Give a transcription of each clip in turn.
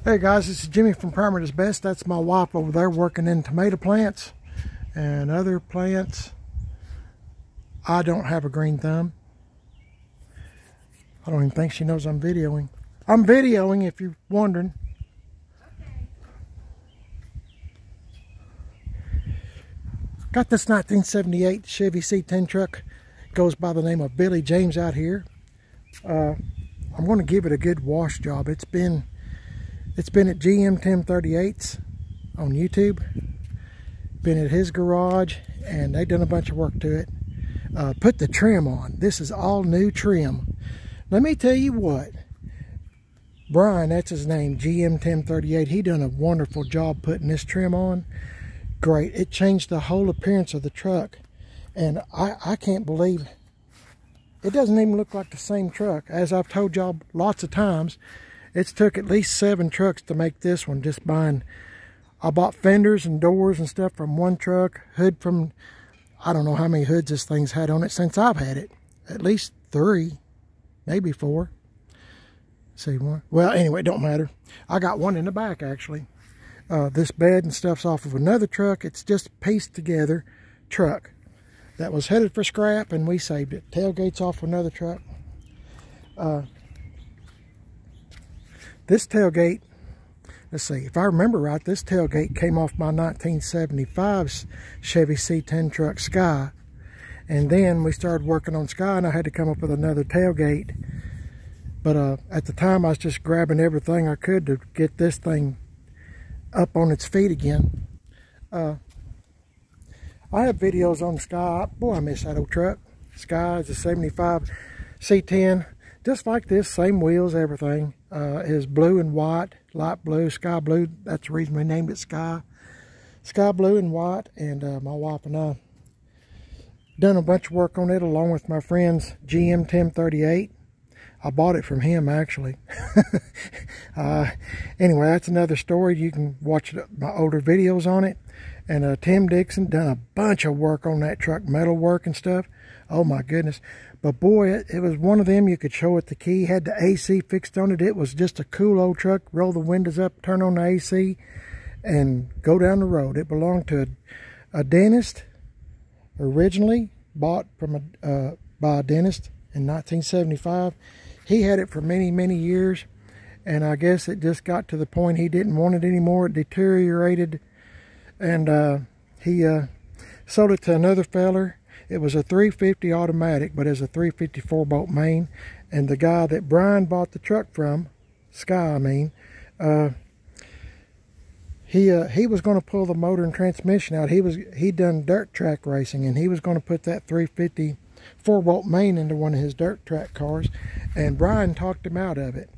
Hey guys, this is Jimmy from Primer is Best. That's my wife over there working in tomato plants and other plants. I don't have a green thumb. I don't even think she knows I'm videoing. I'm videoing if you're wondering. Okay. Got this 1978 Chevy C10 truck. Goes by the name of Billy James out here. I'm going to give it a good wash job. It's been at GM 1038s on YouTube. Been at his garage, and they've done a bunch of work to it. Put the trim on. This is all new trim. Let me tell you what. Bryan, that's his name, GM 1038. He done a wonderful job putting this trim on. Great. It changed the whole appearance of the truck. And I can't believe it doesn't even look like the same truck. As I've told y'all lots of times, it's took at least 7 trucks to make this one. Just buying, I bought fenders and doors and stuff from one truck, hood from, I don't know how many hoods this thing's had on it since I've had it. At least 3, maybe 4. See one? Well, anyway, it don't matter. I got one in the back actually. This bed and stuff's off of another truck. It's just a pieced together truck that was headed for scrap, and we saved it. Tailgate's off another truck. This tailgate, let's see, if I remember right, this tailgate came off my 1975 Chevy C10 truck Sky. And then we started working on Sky, and I had to come up with another tailgate. But at the time, I was just grabbing everything I could to get this thing up on its feet again. I have videos on Sky. Boy, I miss that old truck. Sky is a 75 C10. Just like this, same wheels, everything. Is blue and white, light blue, sky blue. That's the reason we named it Sky. Sky blue and white. And my wife and I done a bunch of work on it along with my friend's GM 1038. I bought it from him actually. Anyway, that's another story. You can watch my older videos on it. And Tim Dixon done a bunch of work on that truck, metal work and stuff. Oh my goodness. But boy, it was one of them you could show it the key. Had the AC fixed on it. It was just a cool old truck. Roll the windows up, turn on the AC, and go down the road. It belonged to a dentist, originally bought from by a dentist in 1975. He had it for many, many years, and I guess it just got to the point he didn't want it anymore. It deteriorated, and he sold it to another feller. It was a 350 automatic, but it's a 354 bolt main. And the guy that Bryan bought the truck from, Sky, I mean, he was going to pull the motor and transmission out. He'd done dirt track racing, and he was going to put that 350 4-bolt main into one of his dirt track cars, and Bryan talked him out of it.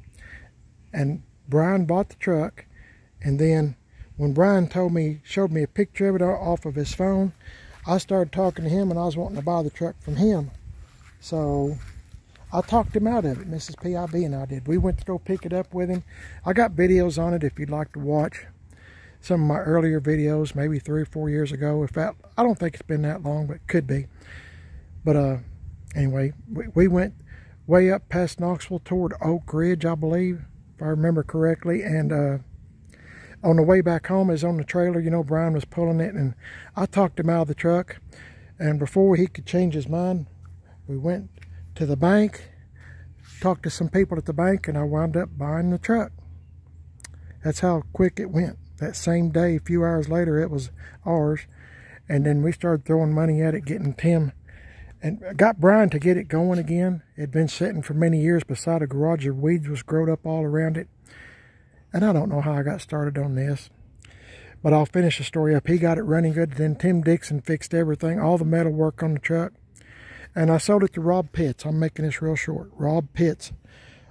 And Bryan bought the truck, and then when Bryan showed me a picture of it off of his phone, I started talking to him, and I was wanting to buy the truck from him. So I talked him out of it, Mrs. PIB and I did. We went to go pick it up with him. I got videos on it if you'd like to watch some of my earlier videos, maybe 3 or 4 years ago. I don't think it's been that long, but it could be. But anyway, we went way up past Knoxville toward Oak Ridge, I believe, if I remember correctly. And on the way back home, is on the trailer, you know, Bryan was pulling it, and I talked him out of the truck. And before he could change his mind, we went to the bank, talked to some people at the bank, and I wound up buying the truck. That's how quick it went. That same day, a few hours later, it was ours. And then we started throwing money at it, getting Tim, and got Bryan to get it going again. It had been sitting for many years beside a garage. The weeds was growed up all around it. And I don't know how I got started on this, but I'll finish the story up. He got it running good. Then Tim Dixon fixed everything, all the metal work on the truck. And I sold it to Rob Pitts. I'm making this real short. Rob Pitts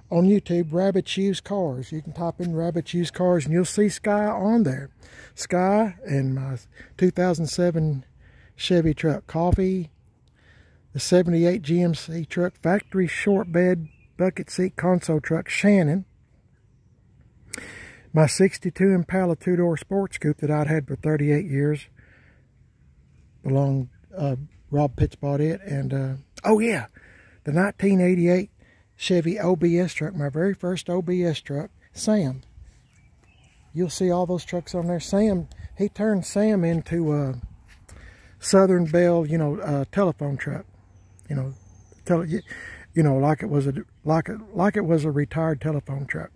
on YouTube, Rabbit's Used Cars. You can type in Rabbit's Used Cars, and you'll see Sky on there. Sky and my 2007 Chevy truck. Coffee, the 78 GMC truck, factory short bed, bucket seat console truck, Shannon. My 62 Impala 2-door sports coupe that I'd had for 38 years. Rob Pitts bought it. And, oh yeah, the 1988 Chevy OBS truck, my very first OBS truck, Sam. you'll see all those trucks on there. Sam, he turned Sam into a Southern Bell, you know, telephone truck. You know, like it was a retired telephone truck.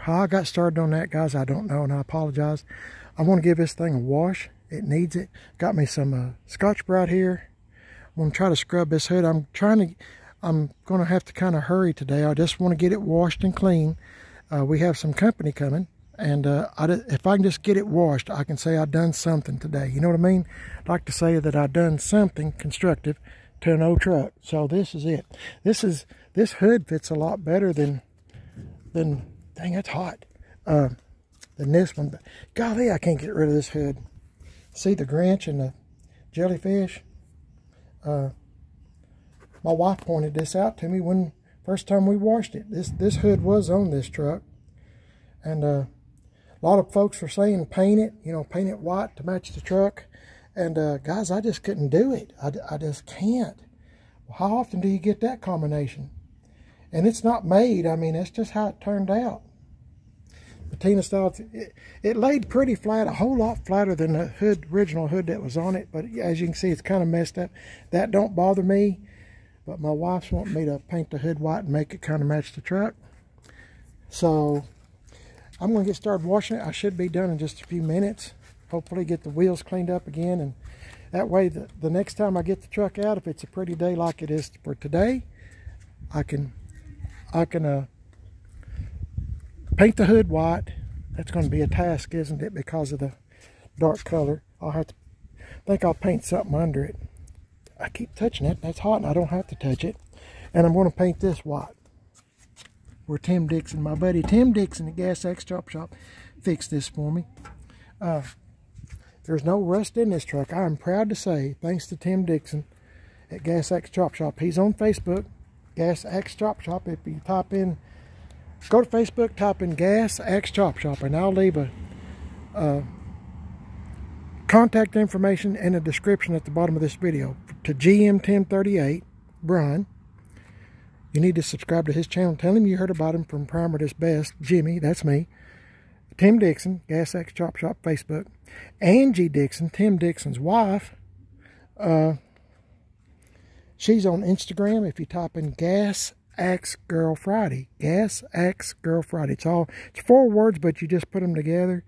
How I got started on that, guys, I don't know, and I apologize. I want to give this thing a wash. It needs it. Got me some Scotch-Brite here. I'm going to try to scrub this hood. I'm going to have to kind of hurry today. I just want to get it washed and clean. We have some company coming, and if I can just get it washed, I can say I've done something today. You know what I mean? I'd like to say that I've done something constructive to an old truck. So this is it. This hood fits a lot better than dang, it's hot, than this one. But golly, I can't get rid of this hood. See the Grinch and the jellyfish? My wife pointed this out to me when first time we washed it. This hood was on this truck, and a lot of folks were saying paint it, you know, paint it white to match the truck. And guys, I just couldn't do it. I just can't. How often do you get that combination? And it's not made. I mean, that's just how it turned out. Patina style, it laid pretty flat, a whole lot flatter than the original hood that was on it. But as you can see, it's kind of messed up. That don't bother me. But my wife's wanting me to paint the hood white and make it kind of match the truck. So I'm going to get started washing it. I should be done in just a few minutes. Hopefully get the wheels cleaned up again, and that way the next time I get the truck out, if it's a pretty day like it is for today, I can paint the hood white. That's going to be a task, isn't it, because of the dark color. I think I'll paint something under it. I keep touching it. That's hot and I don't have to touch it. And I'm going to paint this white. Where Tim Dixon, my buddy Tim Dixon at Gas X Chop Shop, fixed this for me. There's no rust in this truck. I'm proud to say, thanks to Tim Dixon at Gas X Chop Shop. He's on Facebook, Gas X Chop Shop. If you type in, go to Facebook, type in Gas X Chop Shop, and I'll leave a contact information and a description at the bottom of this video. To GM 1038, Bryan, you need to subscribe to his channel. Tell him you heard about him from Primer This Best. Jimmy, that's me. Tim Dixon, Gas X Chop Shop, Facebook. Angie Dixon, Tim Dixon's wife, she's on Instagram. If you type in Gas X Girl Friday, Gas X Girl Friday. It's 4 words, but you just put them together.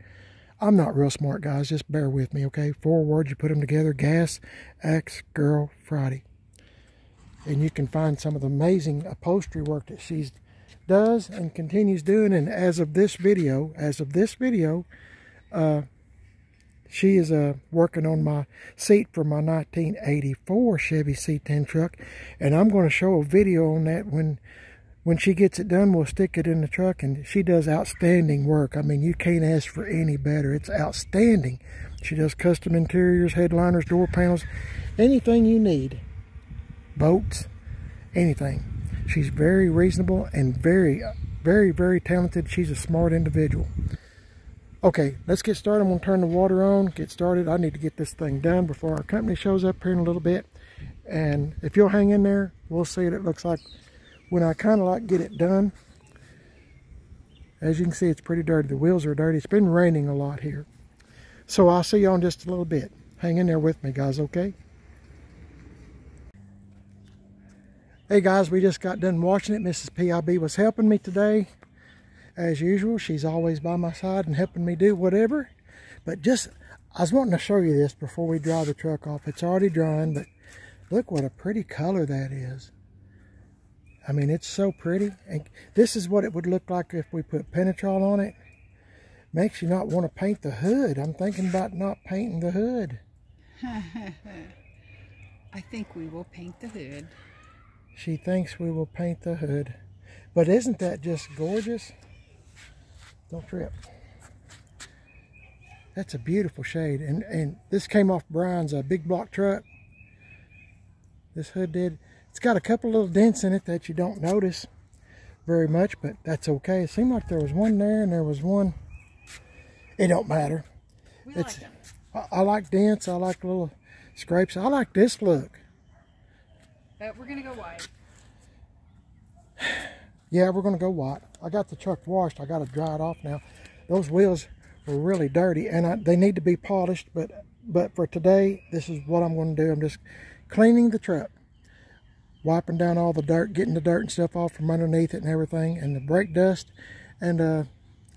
I'm not real smart, guys. Just bear with me, okay? 4 words, you put them together. Gas X Girl Friday. And you can find some of the amazing upholstery work that she does and continues doing. And as of this video, she is working on my seat for my 1984 Chevy C10 truck. And I'm going to show a video on that when she gets it done. We'll stick it in the truck, and she does outstanding work. I mean, you can't ask for any better. It's outstanding. She does custom interiors, headliners, door panels, anything you need. Boats, anything. She's very reasonable and very, very, very talented. She's a smart individual. Okay, let's get started. I'm going to turn the water on, get started. I need to get this thing done before our company shows up here in a little bit. And if you'll hang in there, we'll see what it looks like when I kind of like get it done. As you can see, it's pretty dirty. The wheels are dirty. It's been raining a lot here. So I'll see you in just a little bit. Hang in there with me, guys, okay? Hey guys, we just got done washing it. Mrs. PIB was helping me today. As usual, she's always by my side and helping me do whatever. But I was wanting to show you this before we dry the truck off. It's already drying, but look what a pretty color that is. I mean, it's so pretty. And this is what it would look like if we put Penetrol on it. Makes you not want to paint the hood. I'm thinking about not painting the hood. I think we will paint the hood. She thinks we will paint the hood. But isn't that just gorgeous? Don't trip. That's a beautiful shade. And this came off Bryan's big block truck. This hood did. It's got a couple little dents in it that you don't notice very much, but that's okay. It seemed like there was one there and there was one. It don't matter. I like dents. I like little scrapes. I like this look. But we're going to go white. Yeah, we're going to go white. I got the truck washed. I got to dry it off now. those wheels were really dirty, and they need to be polished, but for today, this is what I'm going to do. I'm just cleaning the truck, wiping down all the dirt, getting the dirt and stuff off from underneath it and everything, and the brake dust. And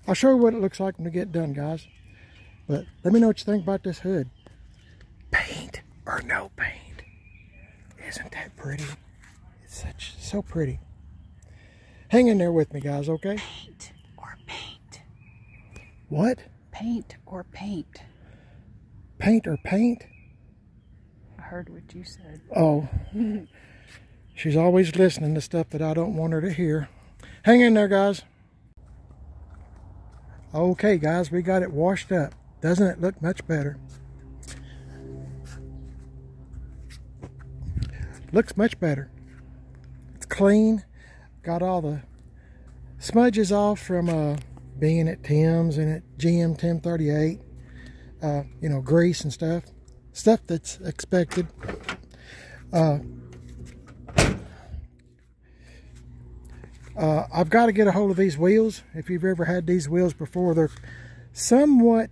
I'll show you what it looks like when we get done, guys. But let me know what you think about this hood. Paint or no paint? Isn't that pretty? It's so pretty. Hang in there with me, guys, okay? Paint or paint? What? Paint or paint? Paint or paint? I heard what you said. Oh. She's always listening to stuff that I don't want her to hear. Hang in there, guys. Okay, guys, we got it washed up. Doesn't it look much better? Looks much better. It's clean. Got all the smudges off from being at Tim's and at GM 1038. You know, grease and stuff. Stuff that's expected. I've got to get a hold of these wheels. If you've ever had these wheels before, they're somewhat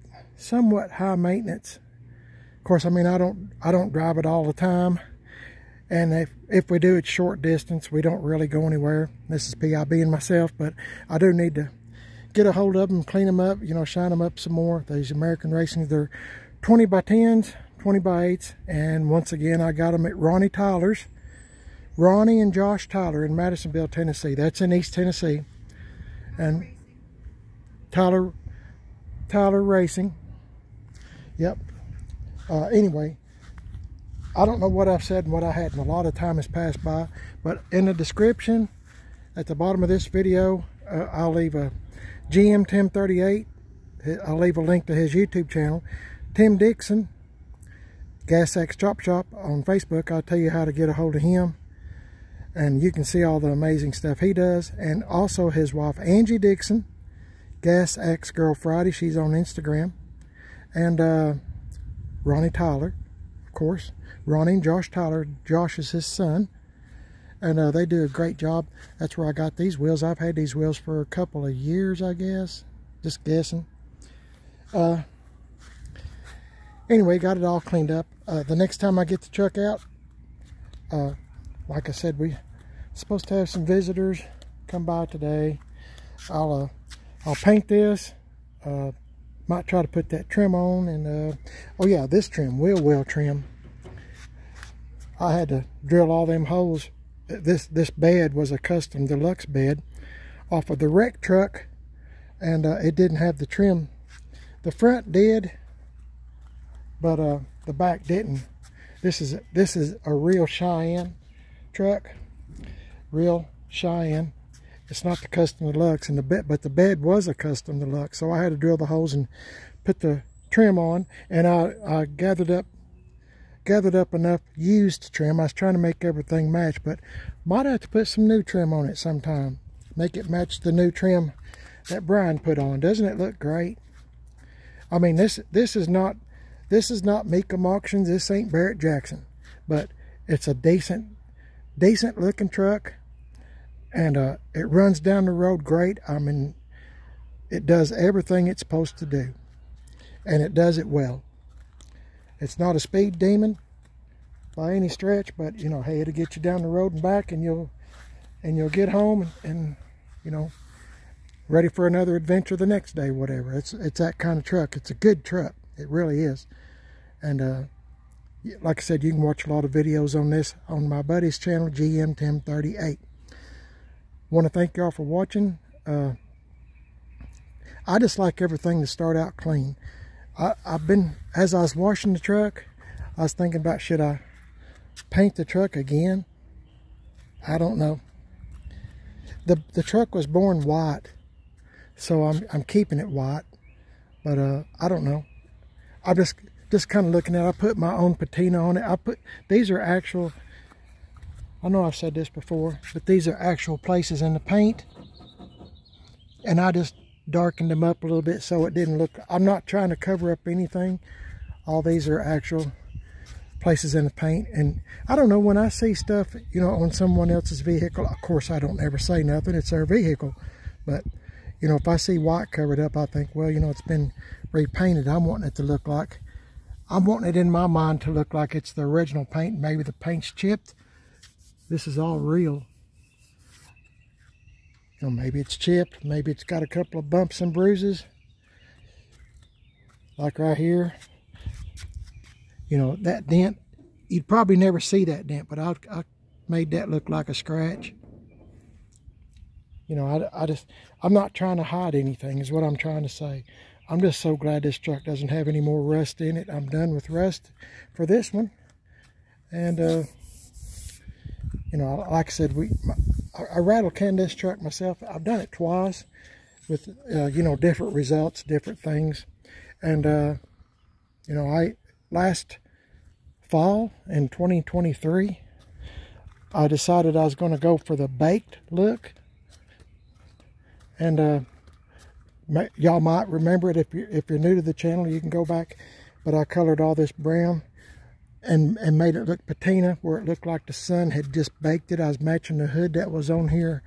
high maintenance. Of course, I mean, I don't drive it all the time, and if we do, it's short distance. We don't really go anywhere. This is PIB and myself, but I do need to get a hold of them, clean them up, you know, shine them up some more. These American Racings, they're 20 by 10s, 20 by 8s, and once again, I got them at Ronnie Tyler's. Ronnie and Josh Tyler in Madisonville, Tennessee. That's in East Tennessee. And Tyler Racing. Yep. Anyway, I don't know what I've said and what I hadn't. A lot of time has passed by. But in the description, at the bottom of this video, I'll leave a GM 1038. I'll leave a link to his YouTube channel. Tim Dixon, Gas X Chop Shop on Facebook. I'll tell you how to get a hold of him. And you can see all the amazing stuff he does. And also his wife, Angie Dixon, Gas X Girl Friday. She's on Instagram. And Ronnie Tyler, of course. Ronnie and Josh Tyler. Josh is his son. And they do a great job. That's where I got these wheels. I've had these wheels for a couple of years, I guess. Just guessing. Anyway, got it all cleaned up. The next time I get the truck out, like I said, we're supposed to have some visitors come by today. I'll paint this. Might try to put that trim on. And oh yeah, this trim, wheel well trim. I had to drill all them holes. This bed was a custom deluxe bed off of the wreck truck, and it didn't have the trim. The front did, but the back didn't. This is a real Cheyenne truck, real Cheyenne. It's not the custom deluxe, and but the bed was a custom deluxe, so I had to drill the holes and put the trim on. And I gathered up enough used trim. I was trying to make everything match, but might have to put some new trim on it sometime. Make it match the new trim that Bryan put on. Doesn't it look great? I mean, this is not Mecum Auctions. This ain't Barrett Jackson, but it's a decent looking truck, and it runs down the road great. I mean, it does everything it's supposed to do, and it does it well. It's not a speed demon by any stretch, but you know, hey, it'll get you down the road and back, and you'll get home and you know, ready for another adventure the next day, whatever. It's that kind of truck. It's a good truck. It really is. And like I said, you can watch a lot of videos on this on my buddy's channel, GM 1038. Want to thank y'all for watching. I just like everything to start out clean. As I was washing the truck, I was thinking about, should I paint the truck again? I don't know. The truck was born white, so I'm keeping it white, but I don't know. I'm just kind of looking at it. I put my own patina on it. These are actual, I know I've said this before, but these are actual places in the paint, and I just darkened them up a little bit so it didn't look, I'm not trying to cover up anything. All these are actual places in the paint. And I don't know, when I see stuff, you know, on someone else's vehicle, of course I don't ever say nothing, it's their vehicle, but You know, if I see white covered up, I think, well, you know, it's been repainted. I'm wanting it to look like, I'm wanting it in my mind to look like it's the original paint. Maybe the paint's chipped. This is all real. You know, maybe it's chipped. Maybe it's got a couple of bumps and bruises. Like right here. You know, that dent, you'd probably never see that dent, but I made that look like a scratch. You know, I'm not trying to hide anything is what I'm trying to say. I'm just so glad this truck doesn't have any more rust in it. I'm done with rust for this one. And, you know, like I said, I rattle can this truck myself. I've done it twice with, you know, different results, different things. And, you know, last fall in 2023, I decided I was going to go for the baked look. And y'all might remember it if you're new to the channel. You can go back, but I colored all this brown and made it look patina, where it looked like the sun had just baked it. I was matching the hood that was on here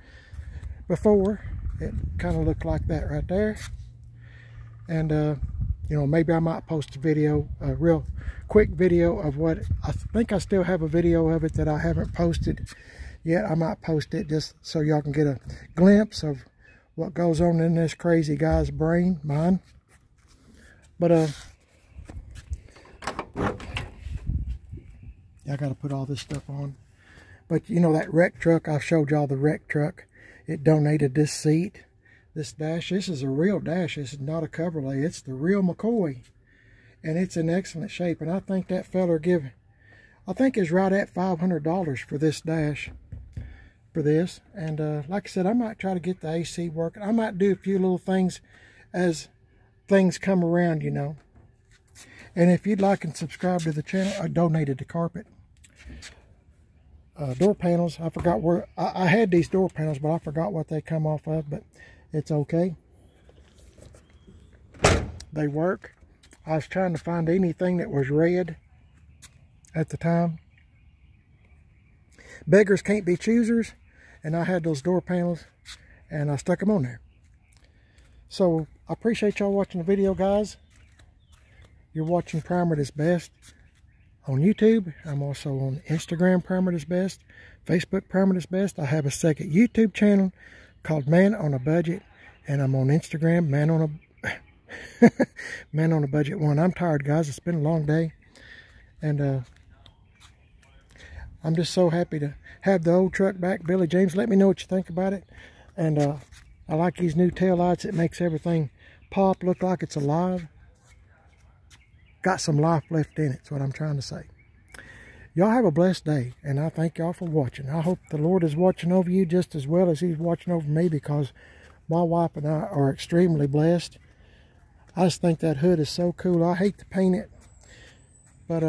before. It kind of looked like that right there. And you know, maybe I might post a video, a real quick video of what I think. I still have a video of it that I haven't posted yet. I might post it just so y'all can get a glimpse of what goes on in this crazy guy's brain, mine. But I got to put all this stuff on. But you know, that wreck truck, I showed y'all the wreck truck. It donated this seat, this dash. This is a real dash. This is not a Coverlay. It's the real McCoy, and it's in excellent shape. And I think that feller I think is right at $500 for this dash. For this. And like I said, I might try to get the AC working. I might do a few little things as things come around, you know. And if you'd like and subscribe to the channel, I donated the carpet. Door panels, I forgot where I had these door panels, but I forgot what they come off of, but it's okay. They work. I was trying to find anything that was red at the time. Beggars can't be choosers. And I had those door panels, and I stuck them on there. So, I appreciate y'all watching the video, guys. You're watching Primer Is Best on YouTube. I'm also on Instagram, Primer Is Best. Facebook, Primer Is Best. I have a second YouTube channel called Man on a Budget. And I'm on Instagram, Man on a Budget 1. I'm tired, guys. It's been a long day. And, I'm just so happy to have the old truck back. Billy James, let me know what you think about it. And I like these new tail lights. It makes everything pop, look like it's alive. Got some life left in it, that's what I'm trying to say. Y'all have a blessed day, and I thank y'all for watching. I hope the Lord is watching over you just as well as he's watching over me, because my wife and I are extremely blessed. I just think that hood is so cool. I hate to paint it, but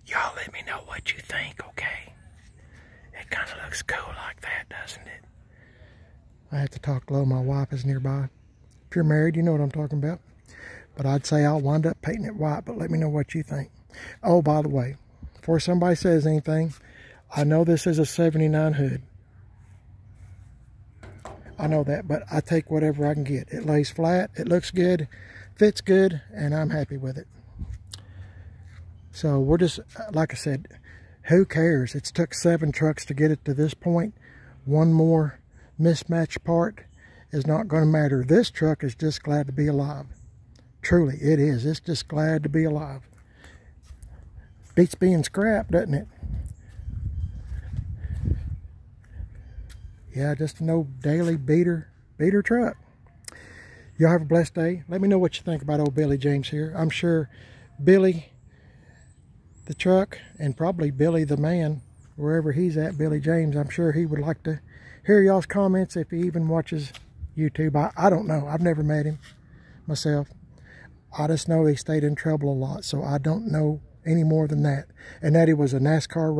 y'all let me know what you think, okay? It kind of looks cool like that, doesn't it? I have to talk low. My wife is nearby. If you're married, you know what I'm talking about. But I'd say I'll wind up painting it white, but let me know what you think. Oh, by the way, before somebody says anything, I know this is a 79 hood. I know that, but I take whatever I can get. It lays flat, it looks good, fits good, and I'm happy with it. So we're just, like I said, who cares? It's took 7 trucks to get it to this point. One more mismatched part is not going to matter. This truck is just glad to be alive. Truly, it is. It's just glad to be alive. Beats being scrapped, doesn't it? Yeah, just an old daily beater truck. Y'all have a blessed day. Let me know what you think about old Billy James here. I'm sure Billy the truck, and probably Billy the man, wherever he's at, Billy James, I'm sure he would like to hear y'all's comments if he even watches YouTube. I don't know. I've never met him myself. I just know he stayed in trouble a lot, so I don't know any more than that. And that he was a NASCAR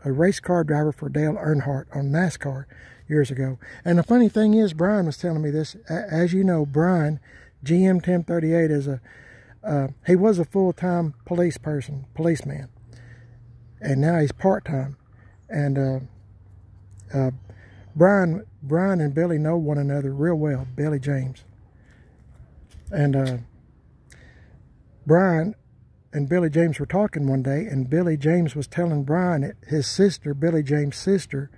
race car driver for Dale Earnhardt on NASCAR years ago. And the funny thing is, Bryan was telling me this. As you know, Bryan, GM 1038, is he was a full-time policeman, and now he's part-time. And Bryan Bryan and Billy know one another real well, Billy James. And Bryan and Billy James were talking one day, and Billy James was telling Bryan that his sister, Billy James' sister,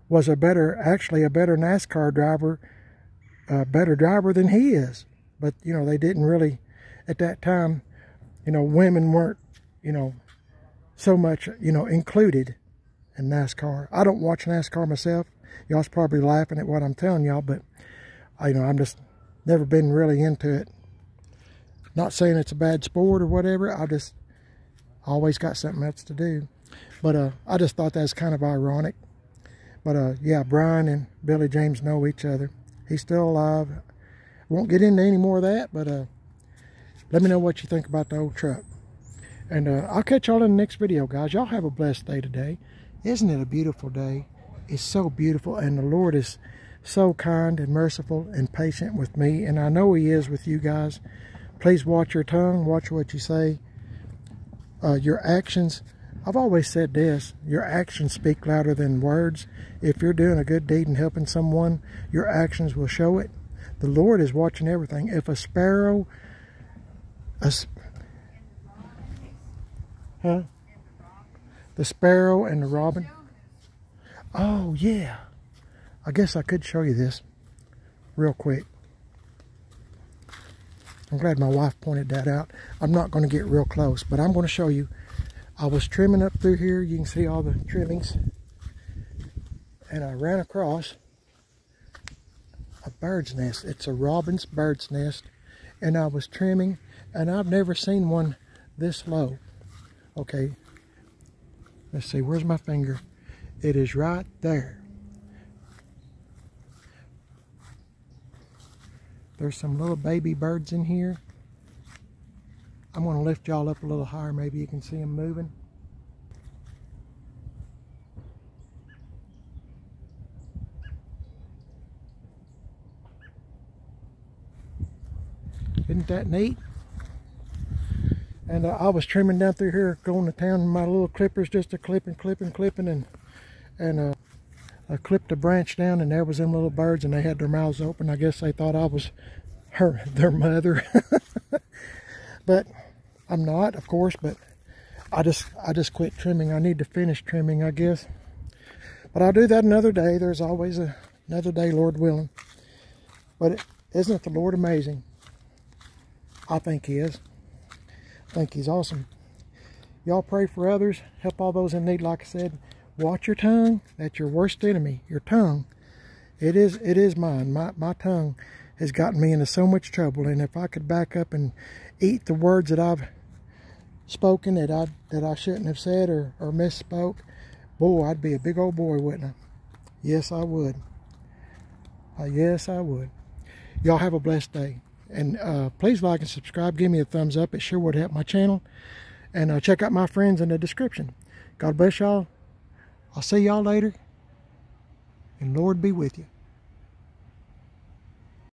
was actually a better NASCAR driver, a better driver than he is. But, you know, they didn't really, at that time, you know, women weren't, you know, so much, you know, included in NASCAR. I don't watch NASCAR myself. Y'all's probably laughing at what I'm telling y'all, but, you know, I'm just never been really into it. Not saying it's a bad sport or whatever. I just always got something else to do. But I just thought that's kind of ironic. But yeah, Bryan and Billy James know each other. He's still alive. Won't get into any more of that, but let me know what you think about the old truck. And I'll catch y'all in the next video, guys. Y'all have a blessed day today. Isn't it a beautiful day? It's so beautiful, and the Lord is so kind and merciful and patient with me, and I know He is with you guys. Please watch your tongue, watch what you say. Your actions, I've always said this, your actions speak louder than words. If you're doing a good deed and helping someone, your actions will show it. The Lord is watching everything. If a sparrow, the sparrow and the robin. Oh, yeah. I guess I could show you this real quick. I'm glad my wife pointed that out. I'm not going to get real close, but I'm going to show you. I was trimming up through here. You can see all the trimmings. And I ran across a bird's nest. It's a robin's bird's nest. And I was trimming, and I've never seen one this low. Okay. Let's see, where's my finger? It is right there. There's some little baby birds in here. I'm going to lift y'all up a little higher. Maybe you can see them moving. Isn't that neat? And I was trimming down through here, going to town with my little clippers, just a clipping, and I clipped a branch down, and there was them little birds, and they had their mouths open. I guess they thought I was their mother. But I'm not, of course, but I just quit trimming. I need to finish trimming, I guess. But I'll do that another day. There's always another day, Lord willing. But isn't the Lord amazing? I think He is. I think He's awesome. Y'all pray for others. Help all those in need, like I said. Watch your tongue. That's your worst enemy, your tongue. It is mine. My tongue has gotten me into so much trouble. And if I could back up and eat the words that I've spoken that I shouldn't have said or misspoke, boy, I'd be a big old boy, wouldn't I? Yes, I would. Yes, I would. Y'all have a blessed day. And please like and subscribe. Give me a thumbs up. It sure would help my channel. And check out my friends in the description. God bless y'all. I'll see y'all later. And Lord be with you.